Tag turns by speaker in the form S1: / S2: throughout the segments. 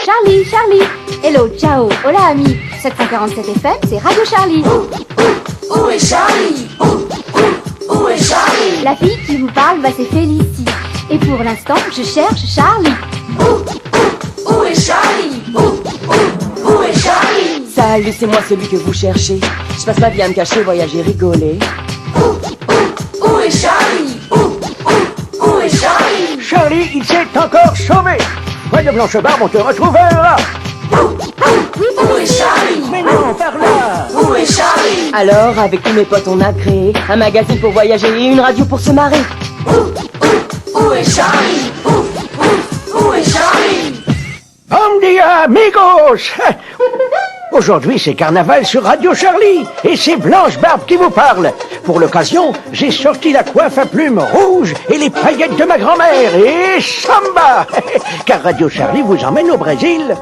S1: Charlie, Charlie. Hello, ciao, hola ami. 747 FM, c'est Radio Charlie.
S2: Où est Charlie? Où est Charlie?
S1: La fille qui vous parle, c'est Félicie. Et pour l'instant, je cherche Charlie.
S2: Où est Charlie? Où est Charlie?
S3: Salut, c'est moi celui que vous cherchez. Je passe ma vie à me cacher, voyager, rigoler.
S2: Où est Charlie? Où est Charlie?
S4: Charlie, il s'est encore sauvé. Voyons Blanche-Barbe, on te retrouvera.
S2: Où est Charlie?
S4: Mais non, par là.
S2: Où est Charlie?
S3: Alors, avec tous mes potes, on a créé un magazine pour voyager et une radio pour se marrer.
S2: Où est Charlie? Où est Charlie?
S4: Bom dia, amigos. Aujourd'hui, c'est carnaval sur Radio Charlie et c'est Blanche-Barbe qui vous parle. Pour l'occasion, j'ai sorti la coiffe à plumes rouges et les paillettes de ma grand-mère et samba. Car Radio Charlie vous emmène au Brésil.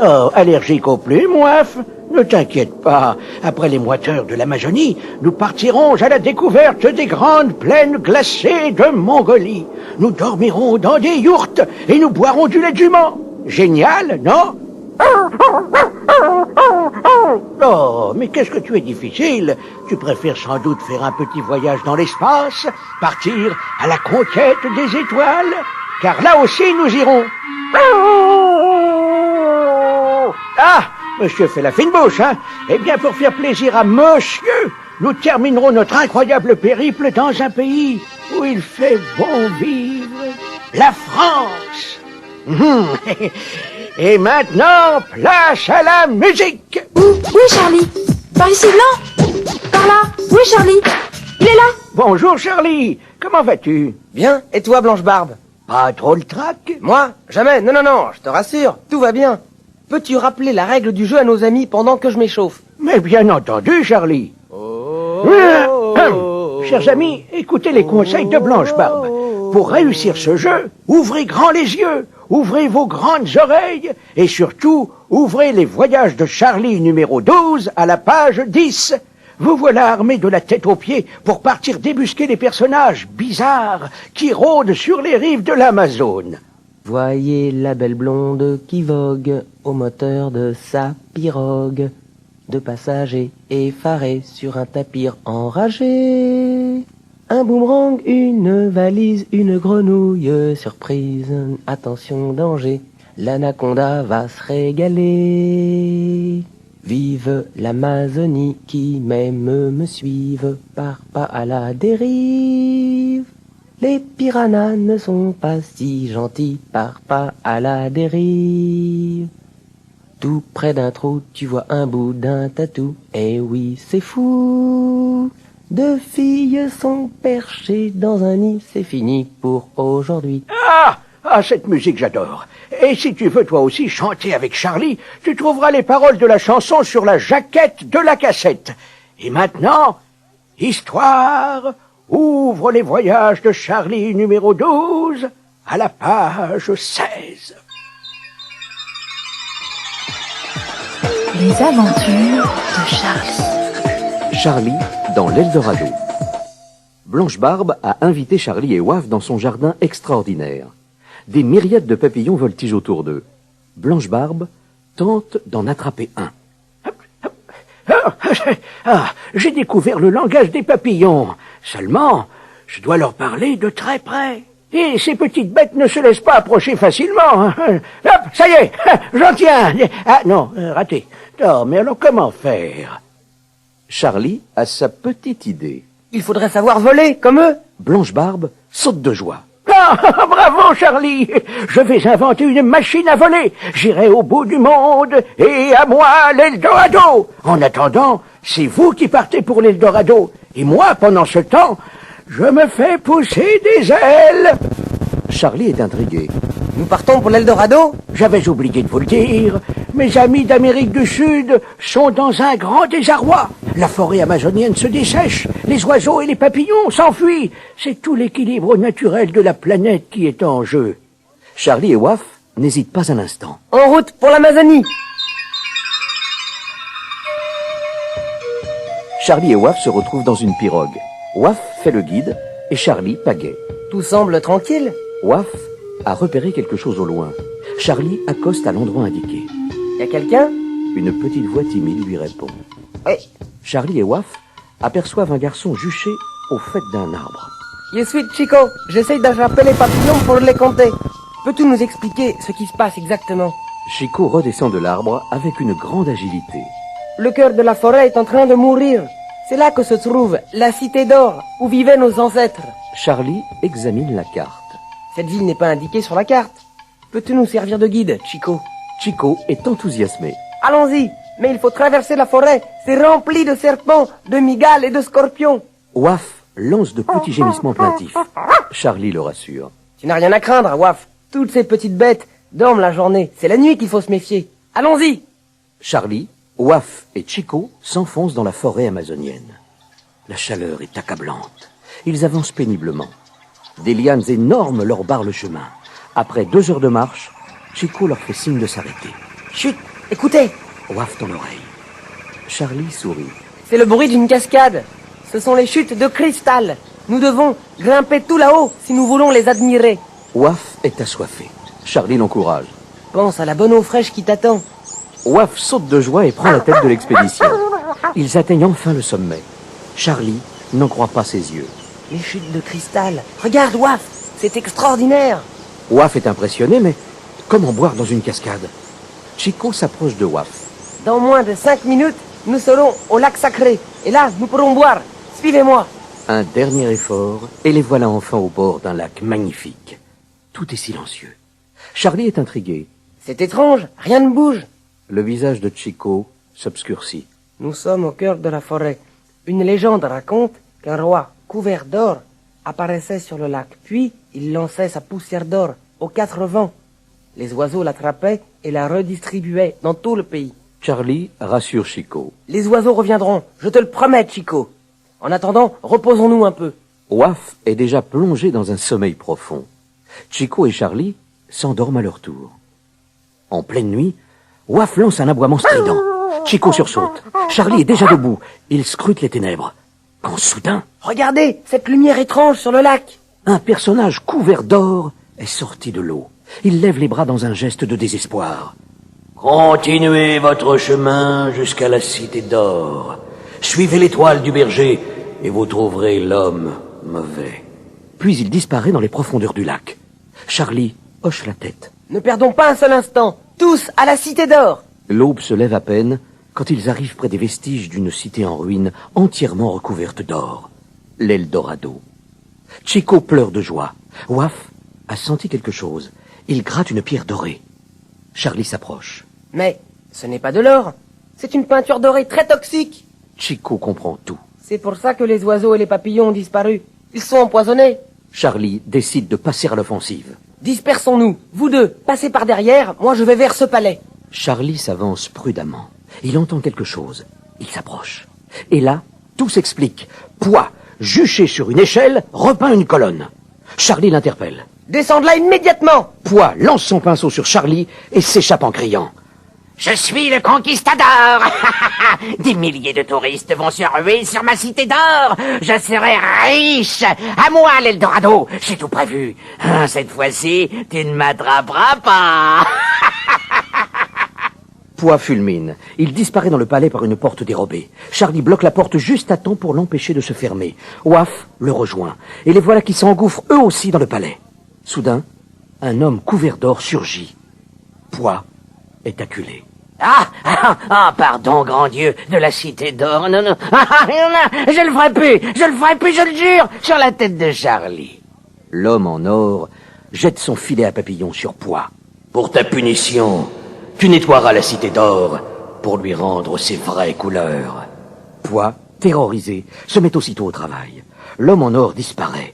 S4: Oh, allergique aux plumes, Waf? Ne t'inquiète pas. Après les moiteurs de l'Amazonie, nous partirons à la découverte des grandes plaines glacées de Mongolie. Nous dormirons dans des yourtes et nous boirons du lait de jument. Génial, non? Oh, mais qu'est-ce que tu es difficile. Tu préfères sans doute faire un petit voyage dans l'espace, partir à la conquête des étoiles, car là aussi nous irons. Ah, monsieur fait la fine bouche, hein? Eh bien, pour faire plaisir à monsieur, nous terminerons notre incroyable périple dans un pays où il fait bon vivre, la France. Et maintenant, place à la musique.
S1: Où est Charlie? Par ici, non? Par là? Où est Charlie? Il est là?
S4: Bonjour Charlie, comment vas-tu?
S3: Bien, et toi, Blanche-Barbe?
S4: Pas trop le trac?
S3: Moi? Jamais, non, je te rassure, tout va bien. Peux-tu rappeler la règle du jeu à nos amis pendant que je m'échauffe?
S4: Mais bien entendu, Charlie. Chers amis, écoutez les conseils de Blanche-Barbe. Pour réussir ce jeu, ouvrez grand les yeux, ouvrez vos grandes oreilles et surtout, ouvrez les voyages de Charlie numéro 12 à la page 10. Vous voilà armés de la tête aux pieds pour partir débusquer les personnages bizarres qui rôdent sur les rives de l'Amazone.
S3: Voyez la belle blonde qui vogue au moteur de sa pirogue. Deux passagers effarés sur un tapis enragé. Un boomerang, une valise, une grenouille surprise. Attention, danger, l'anaconda va se régaler. Vive l'Amazonie qui même me suive, part pas à la dérive. Les piranhas ne sont pas si gentils, part pas à la dérive. Tout près d'un trou, tu vois un bout d'un tatou. Eh oui, c'est fou. Deux filles sont perchées dans un nid, c'est fini pour aujourd'hui.
S4: Ah, cette musique j'adore. Et si tu veux toi aussi chanter avec Charlie, tu trouveras les paroles de la chanson sur la jaquette de la cassette. Et maintenant, histoire, ouvre les voyages de Charlie numéro 12 à la page 16.
S5: Les aventures de Charlie.
S6: Charlie dans l'Eldorado. Blanche-Barbe a invité Charlie et Waf dans son jardin extraordinaire. Des myriades de papillons voltigent autour d'eux. Blanche-Barbe tente d'en attraper un.
S4: J'ai découvert le langage des papillons. Seulement, je dois leur parler de très près. Et ces petites bêtes ne se laissent pas approcher facilement. Hop, ça y est, j'en tiens. Ah non, raté. Non, mais alors comment faire?
S6: Charlie a sa petite idée.
S3: Il faudrait savoir voler, comme eux.
S6: Blanche-Barbe saute de joie.
S4: Ah, bravo, Charlie! Je vais inventer une machine à voler. J'irai au bout du monde et à moi l'Eldorado. En attendant, c'est vous qui partez pour l'Eldorado. Et moi, pendant ce temps, je me fais pousser des ailes.
S6: Charlie est intrigué.
S3: Nous partons pour l'Eldorado?
S4: J'avais oublié de vous le dire. Mes amis d'Amérique du Sud sont dans un grand désarroi. La forêt amazonienne se dessèche, les oiseaux et les papillons s'enfuient. C'est tout l'équilibre naturel de la planète qui est en jeu.
S6: Charlie et Waf n'hésitent pas un instant.
S3: En route pour l'Amazonie.
S6: Charlie et Waf se retrouvent dans une pirogue. Waf fait le guide et Charlie pagaie.
S3: Tout semble tranquille.
S6: Waf a repéré quelque chose au loin. Charlie accoste à l'endroit indiqué.
S3: Y a quelqu'un?
S6: Une petite voix timide lui répond.
S3: Oui.
S6: Charlie et Waf aperçoivent un garçon juché au fait d'un arbre.
S3: Je suis Chico. J'essaye d'attraper les papillons pour les compter. Peux-tu nous expliquer ce qui se passe exactement?
S6: Chico redescend de l'arbre avec une grande agilité.
S3: Le cœur de la forêt est en train de mourir. C'est là que se trouve la Cité d'Or, où vivaient nos ancêtres.
S6: Charlie examine la carte.
S3: Cette ville n'est pas indiquée sur la carte. Peux-tu nous servir de guide, Chico?
S6: Chico est enthousiasmé.
S3: Allons-y, mais il faut traverser la forêt. C'est rempli de serpents, de migales et de scorpions.
S6: Waf lance de petits gémissements plaintifs. Charlie le rassure.
S3: Tu n'as rien à craindre, Waf. Toutes ces petites bêtes dorment la journée. C'est la nuit qu'il faut se méfier. Allons-y.
S6: Charlie, Waf et Chico s'enfoncent dans la forêt amazonienne. La chaleur est accablante. Ils avancent péniblement. Des lianes énormes leur barrent le chemin. Après 2 heures de marche, Chico leur fait signe de s'arrêter.
S3: Chut, écoutez.
S6: Waf dans l'oreille. Charlie sourit.
S3: C'est le bruit d'une cascade. Ce sont les chutes de cristal. Nous devons grimper tout là-haut si nous voulons les admirer.
S6: Waf est assoiffé. Charlie l'encourage.
S3: Pense à la bonne eau fraîche qui t'attend.
S6: Waf saute de joie et prend la tête de l'expédition. Ils atteignent enfin le sommet. Charlie n'en croit pas ses yeux.
S3: Les chutes de cristal. Regarde, Waf, c'est extraordinaire.
S6: Waf est impressionné, mais comment boire dans une cascade? Chico s'approche de Waf.
S3: Dans moins de 5 minutes, nous serons au lac sacré. Et là, nous pourrons boire. Suivez-moi.
S6: Un dernier effort, et les voilà enfin au bord d'un lac magnifique. Tout est silencieux. Charlie est intrigué.
S3: C'est étrange, rien ne bouge.
S6: Le visage de Chico s'obscurcit.
S3: Nous sommes au cœur de la forêt. Une légende raconte qu'un roi couvert d'or apparaissait sur le lac. Puis, il lançait sa poussière d'or aux 4 vents. Les oiseaux l'attrapaient et la redistribuaient dans tout le pays.
S6: Charlie rassure Chico.
S3: Les oiseaux reviendront, je te le promets, Chico. En attendant, reposons-nous un peu.
S6: Waf est déjà plongé dans un sommeil profond. Chico et Charlie s'endorment à leur tour. En pleine nuit, Waf lance un aboiement strident. Chico sursaute. Charlie est déjà debout. Il scrute les ténèbres. Quand soudain,
S3: Regardez, cette lumière étrange sur le lac.
S6: un personnage couvert d'or est sorti de l'eau. Il lève les bras dans un geste de désespoir. Continuez votre chemin jusqu'à la Cité d'Or. Suivez l'étoile du berger et vous trouverez l'homme mauvais. Puis il disparaît dans les profondeurs du lac. Charlie hoche la tête.
S3: Ne perdons pas un seul instant. Tous à la Cité d'Or.
S6: L'aube se lève à peine quand ils arrivent près des vestiges d'une cité en ruine entièrement recouverte d'or. L'Eldorado. Chico pleure de joie. Waf a senti quelque chose. Il gratte une pierre dorée. Charlie s'approche.
S3: Mais ce n'est pas de l'or. C'est une peinture dorée très toxique.
S6: Chico comprend tout.
S3: C'est pour ça que les oiseaux et les papillons ont disparu. Ils sont empoisonnés.
S6: Charlie décide de passer à l'offensive.
S3: Dispersons-nous. Vous deux, passez par derrière. Moi, je vais vers ce palais.
S6: Charlie s'avance prudemment. Il entend quelque chose. Il s'approche. Et là, tout s'explique. Poids, juché sur une échelle, repeint une colonne. Charlie l'interpelle.
S3: Descends de là immédiatement.
S6: Poids lance son pinceau sur Charlie et s'échappe en criant.
S7: Je suis le conquistador. Des milliers de touristes vont se ruer sur ma cité d'or. Je serai riche. À moi, l'Eldorado. J'ai tout prévu. Cette fois-ci, tu ne m'attraperas pas.
S6: Poids fulmine. Il disparaît dans le palais par une porte dérobée. Charlie bloque la porte juste à temps pour l'empêcher de se fermer. Waf le rejoint. Et les voilà qui s'engouffrent eux aussi dans le palais. Soudain, un homme couvert d'or surgit. Poids est acculé.
S7: Pardon, grand Dieu, de la cité d'or. Non, non, je le ferai plus, je le jure, sur la tête de Charlie.
S6: L'homme en or jette son filet à papillon sur Poids. Pour ta punition, tu nettoieras la cité d'or pour lui rendre ses vraies couleurs. Poids, terrorisé, se met aussitôt au travail. L'homme en or disparaît.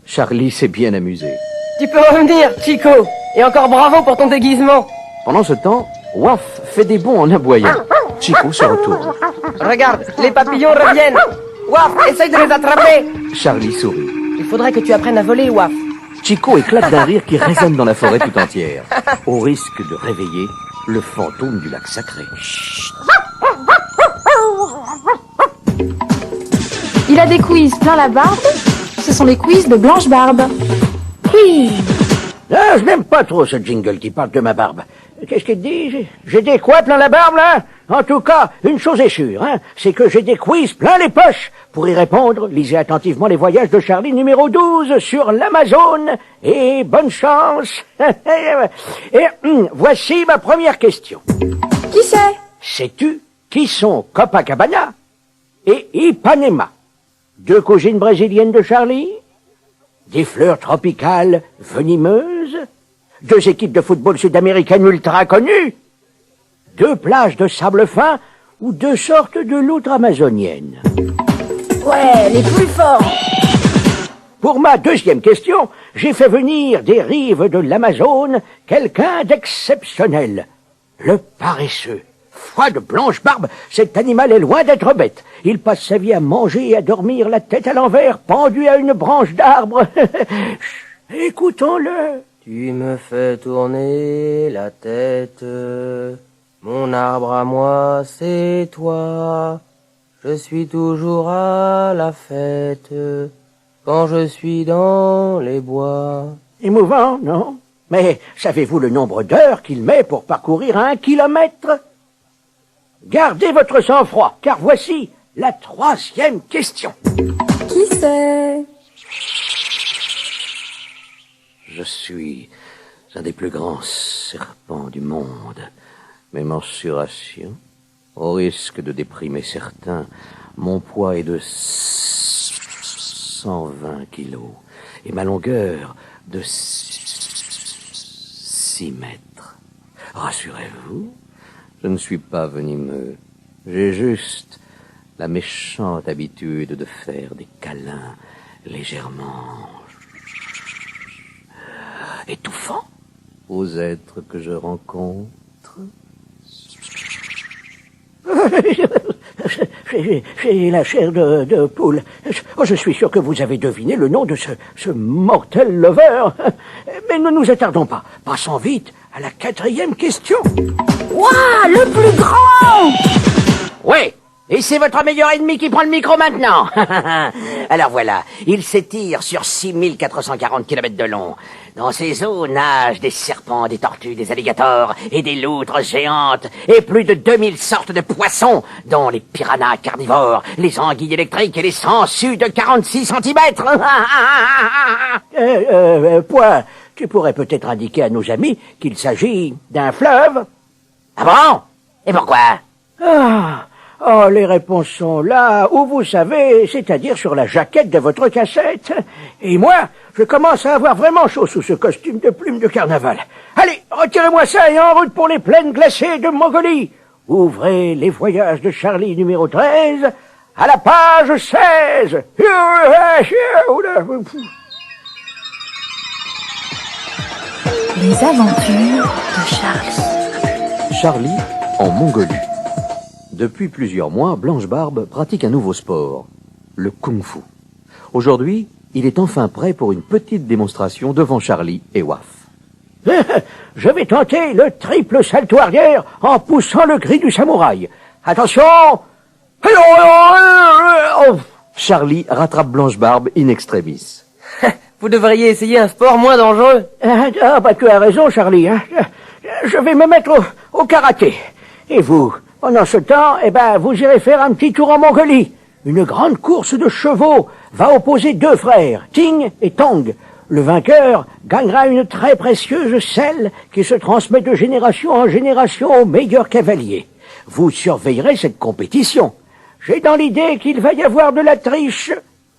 S6: Charlie s'est bien amusé.
S3: Tu peux revenir, Chico. Et encore bravo pour ton déguisement.
S6: Pendant ce temps, Waf fait des bonds en aboyant. Chico se retourne.
S3: Regarde, les papillons reviennent. Waf, essaye de les attraper.
S6: Charlie sourit.
S3: Il faudrait que tu apprennes à voler, Waf.
S6: Chico éclate d'un rire qui résonne dans la forêt tout entière, au risque de réveiller le fantôme du lac sacré. Chut.
S1: Il a des quiz plein la barbe. Ce sont les quiz de Blanche Barbe. Quiz.
S4: Ah, je n'aime pas trop ce jingle qui parle de ma barbe. Qu'est-ce qu'il dit? J'ai des quoi plein la barbe, là? En tout cas, une chose est sûre, hein, c'est que j'ai des quiz plein les poches. Pour y répondre, lisez attentivement les voyages de Charlie numéro 12 sur l'Amazone. Et bonne chance. Et voici ma première question.
S1: Qui c'est?
S4: Sais-tu qui sont Copacabana et Ipanema? Deux cousines brésiliennes de Charlie? Des fleurs tropicales venimeuses? Deux équipes de football sud-américaines ultra connues? Deux plages de sable fin ou deux sortes de loutres amazoniennes?
S1: Ouais, les plus forts.
S4: Pour ma deuxième question, j'ai fait venir des rives de l'Amazone quelqu'un d'exceptionnel. Le paresseux. Foi de Blanche-Barbe, cet animal est loin d'être bête. Il passe sa vie à manger et à dormir la tête à l'envers, pendu à une branche d'arbre. Écoutons-le.
S3: Tu me fais tourner la tête. Mon arbre à moi, c'est toi. Je suis toujours à la fête quand je suis dans les bois.
S4: Émouvant, non? Mais savez-vous le nombre d'heures qu'il met pour parcourir 1 kilomètre? Gardez votre sang-froid, car voici la troisième question.
S1: Qui c'est?
S6: Je suis un des plus grands serpents du monde. Mes mensurations, au risque de déprimer certains, mon poids est de 120 kilos et ma longueur de 6 mètres. Rassurez-vous, je ne suis pas venimeux. J'ai juste la méchante habitude de faire des câlins légèrement étouffants aux êtres que je rencontre.
S4: J'ai la chair de poule. Je suis sûr que vous avez deviné le nom de ce mortel lover. Mais ne nous attardons pas. Passons vite à la quatrième question.
S1: Ouah, le plus grand!
S7: Oui, et c'est votre meilleur ennemi qui prend le micro maintenant. Alors voilà, il s'étire sur 6440 km de long. Dans ces eaux nagent des serpents, des tortues, des alligators et des loutres géantes, et plus de 2000 sortes de poissons, dont les piranhas carnivores, les anguilles électriques et les sangsues de 46 cm.
S4: Point, tu pourrais peut-être indiquer à nos amis qu'il s'agit d'un fleuve?
S7: Ah bon? Et pourquoi?
S4: Oh, les réponses sont là, où vous savez, c'est-à-dire sur la jaquette de votre cassette. Et moi, je commence à avoir vraiment chaud sous ce costume de plume de carnaval. Allez, retirez-moi ça et en route pour les plaines glacées de Mongolie. Ouvrez les voyages de Charlie numéro 13 à la page 16.
S5: Les aventures de Charlie.
S6: Charlie en Mongolie. Depuis plusieurs mois, Blanche-Barbe pratique un nouveau sport, le kung-fu. Aujourd'hui, il est enfin prêt pour une petite démonstration devant Charlie et Waf.
S4: Je vais tenter le triple salto arrière en poussant le cri du samouraï. Attention!
S6: Charlie rattrape Blanche-Barbe in extremis.
S3: Vous devriez essayer un sport moins dangereux.
S4: Tu as raison, Charlie. Hein. Je vais me mettre au karaté. Et vous, pendant ce temps, vous irez faire un petit tour en Mongolie. Une grande course de chevaux va opposer deux frères, Ting et Tong. Le vainqueur gagnera une très précieuse selle qui se transmet de génération en génération aux meilleurs cavaliers. Vous surveillerez cette compétition. J'ai dans l'idée qu'il va y avoir de la triche.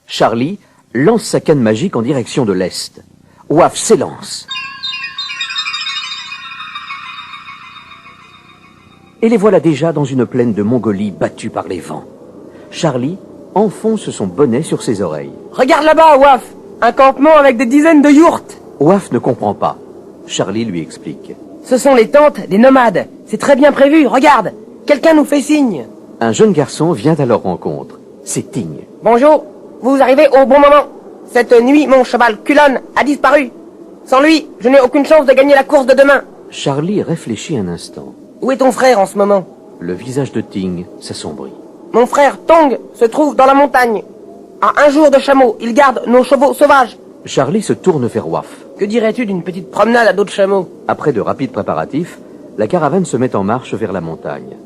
S6: Charlie lance sa canne magique en direction de l'est. Waf s'élance. Et les voilà déjà dans une plaine de Mongolie battue par les vents. Charlie enfonce son bonnet sur ses oreilles.
S3: Regarde là-bas, Waf. Un campement avec des dizaines de yourtes.
S6: Waf ne comprend pas. Charlie lui explique.
S3: Ce sont les tentes des nomades. C'est très bien prévu, regarde. Quelqu'un nous fait signe.
S6: Un jeune garçon vient à leur rencontre. C'est Ting.
S3: Bonjour, vous arrivez au bon moment. Cette nuit, mon cheval Culon a disparu. Sans lui, je n'ai aucune chance de gagner la course de demain.
S6: Charlie réfléchit un instant.
S3: Où est ton frère en ce moment?
S6: Le visage de Ting s'assombrit.
S3: Mon frère Tong se trouve dans la montagne. À 1 jour de chameau, il garde nos chevaux sauvages.
S6: Charlie se tourne vers Waf.
S3: Que dirais-tu d'une petite promenade à dos de chameau?
S6: Après de rapides préparatifs, la caravane se met en marche vers la montagne.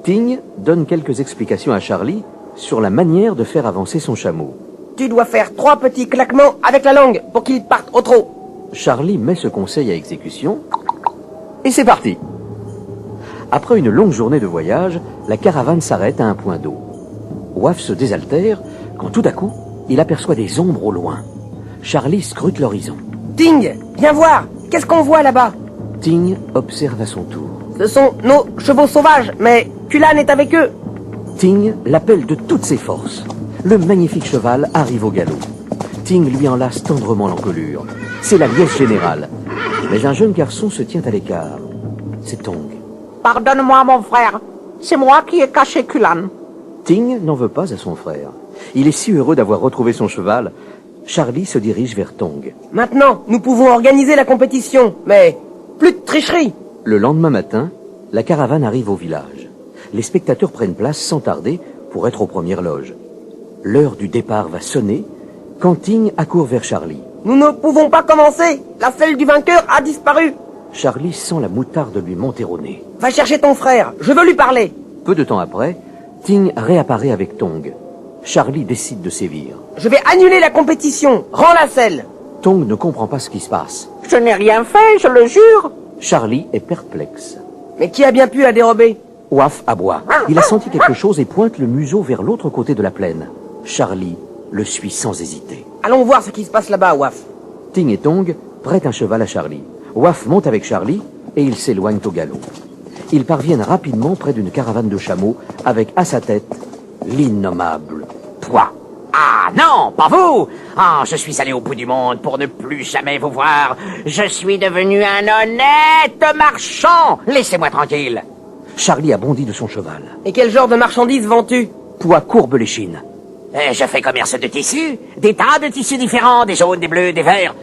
S6: Ting donne quelques explications à Charlie sur la manière de faire avancer son chameau.
S3: Tu dois faire 3 petits claquements avec la langue pour qu'il parte au trot.
S6: Charlie met ce conseil à exécution et c'est parti. Après une longue journée de voyage, la caravane s'arrête à un point d'eau. Waf se désaltère quand tout à coup, il aperçoit des ombres au loin. Charlie scrute l'horizon.
S3: Ting, viens voir. Qu'est-ce qu'on voit là-bas?
S6: Ting observe à son tour.
S3: Ce sont nos chevaux sauvages, mais Kulan est avec eux.
S6: Ting l'appelle de toutes ses forces. Le magnifique cheval arrive au galop. Ting lui enlace tendrement l'encolure. C'est la liesse générale. Mais un jeune garçon se tient à l'écart. C'est Tong.
S7: Pardonne-moi, mon frère. C'est moi qui ai caché Kulan.
S6: Ting n'en veut pas à son frère. Il est si heureux d'avoir retrouvé son cheval. Charlie se dirige vers Tong.
S3: Maintenant, nous pouvons organiser la compétition, mais plus de tricherie.
S6: Le lendemain matin, la caravane arrive au village. Les spectateurs prennent place sans tarder pour être aux premières loges. L'heure du départ va sonner quand Ting accourt vers Charlie.
S3: Nous ne pouvons pas commencer. La selle du vainqueur a disparu.
S6: Charlie sent la moutarde lui monter au nez.
S3: Va chercher ton frère. Je veux lui parler.
S6: Peu de temps après, Ting réapparaît avec Tong. Charlie décide de sévir.
S3: Je vais annuler la compétition. Rends la selle.
S6: Tong ne comprend pas ce qui se passe.
S7: Je n'ai rien fait, je le jure.
S6: Charlie est perplexe.
S3: Mais qui a bien pu la dérober?
S6: Waf aboie. Il a senti quelque chose et pointe le museau vers l'autre côté de la plaine. Charlie le suit sans hésiter.
S3: Allons voir ce qui se passe là-bas, Waf.
S6: Ting et Tong prêtent un cheval à Charlie. Waf monte avec Charlie et ils s'éloignent au galop. Ils parviennent rapidement près d'une caravane de chameaux avec à sa tête l'innommable Pois.
S7: Ah non, pas vous. Ah, je suis allé au bout du monde pour ne plus jamais vous voir. Je suis devenu un honnête marchand. Laissez-moi tranquille.
S6: Charlie a bondi de son cheval.
S3: Et quel genre de marchandises vends-tu?
S6: Pois courbe l'échine.
S7: Je fais commerce de tissus. Des tas de tissus différents, des jaunes, des bleus, des verts.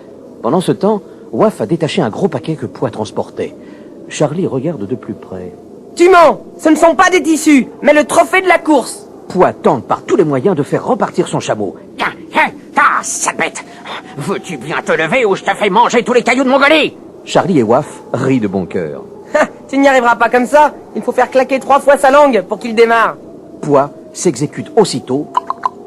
S6: Pendant ce temps, Waf a détaché un gros paquet que Pois transportait. Charlie regarde de plus près.
S3: Tu mens. Ce ne sont pas des tissus, mais le trophée de la course.
S6: Pois tente par tous les moyens de faire repartir son chameau.
S7: Ah, sale bête. Veux-tu bien te lever ou je te fais manger tous les cailloux de Mongolie?
S6: Charlie et Waf rient de bon cœur.
S3: Tu n'y arriveras pas comme ça. Il faut faire claquer 3 fois sa langue pour qu'il démarre.
S6: Pois s'exécute aussitôt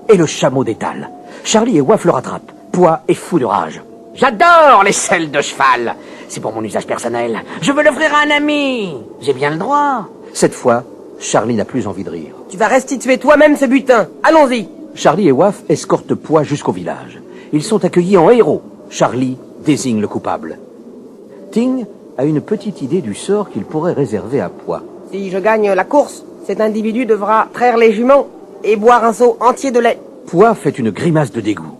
S6: et le chameau détale. Charlie et Waf le rattrapent. Pois est fou de rage.
S7: J'adore les selles de cheval. C'est pour mon usage personnel. Je veux l'offrir à un ami. J'ai bien le droit.
S6: Cette fois, Charlie n'a plus envie de rire.
S3: Tu vas restituer toi-même ce butin. Allons-y.
S6: Charlie et Waf escortent Pois jusqu'au village. Ils sont accueillis en héros. Charlie désigne le coupable. Ting a une petite idée du sort qu'il pourrait réserver à Pois.
S3: Si je gagne la course, cet individu devra traire les juments et boire un seau entier de lait.
S6: Pois fait une grimace de dégoût.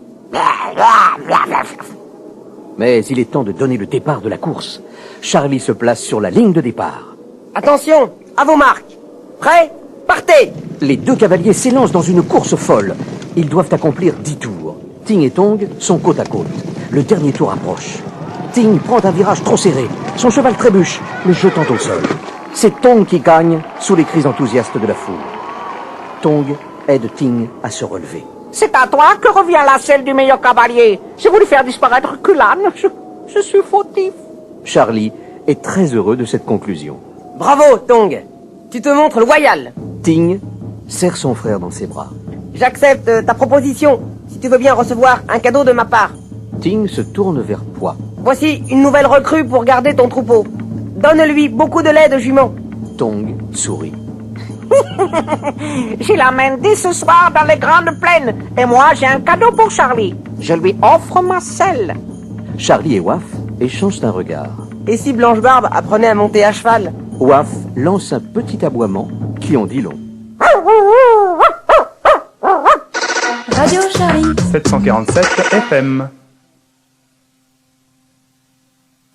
S6: Mais il est temps de donner le départ de la course. Charlie se place sur la ligne de départ.
S3: Attention, à vos marques. Prêts? Partez!
S6: Les 2 cavaliers s'élancent dans une course folle. Ils doivent accomplir 10 tours. Ting et Tong sont côte à côte. Le dernier tour approche. Ting prend un virage trop serré. Son cheval trébuche, le jetant au sol. C'est Tong qui gagne sous les cris enthousiastes de la foule. Tong aide Ting à se relever.
S7: C'est à toi que revient la selle du meilleur cavalier. J'ai voulu faire disparaître Kulan. Je suis fautif.
S6: Charlie est très heureux de cette conclusion.
S3: Bravo, Tong. Tu te montres loyal.
S6: Ting serre son frère dans ses bras.
S3: J'accepte ta proposition, si tu veux bien recevoir un cadeau de ma part.
S6: Ting se tourne vers Pois.
S3: Voici une nouvelle recrue pour garder ton troupeau. Donne-lui beaucoup de lait de jument.
S6: Tong sourit.
S7: Je l'amène dès ce soir dans les grandes plaines. Et moi, j'ai un cadeau pour Charlie. Je lui offre ma selle.
S6: Charlie et Waf échangent un regard.
S3: Et si Blanche-Barbe apprenait à monter à cheval?
S6: Waf lance un petit aboiement qui en dit long.
S5: Radio Charlie.
S8: 747 FM.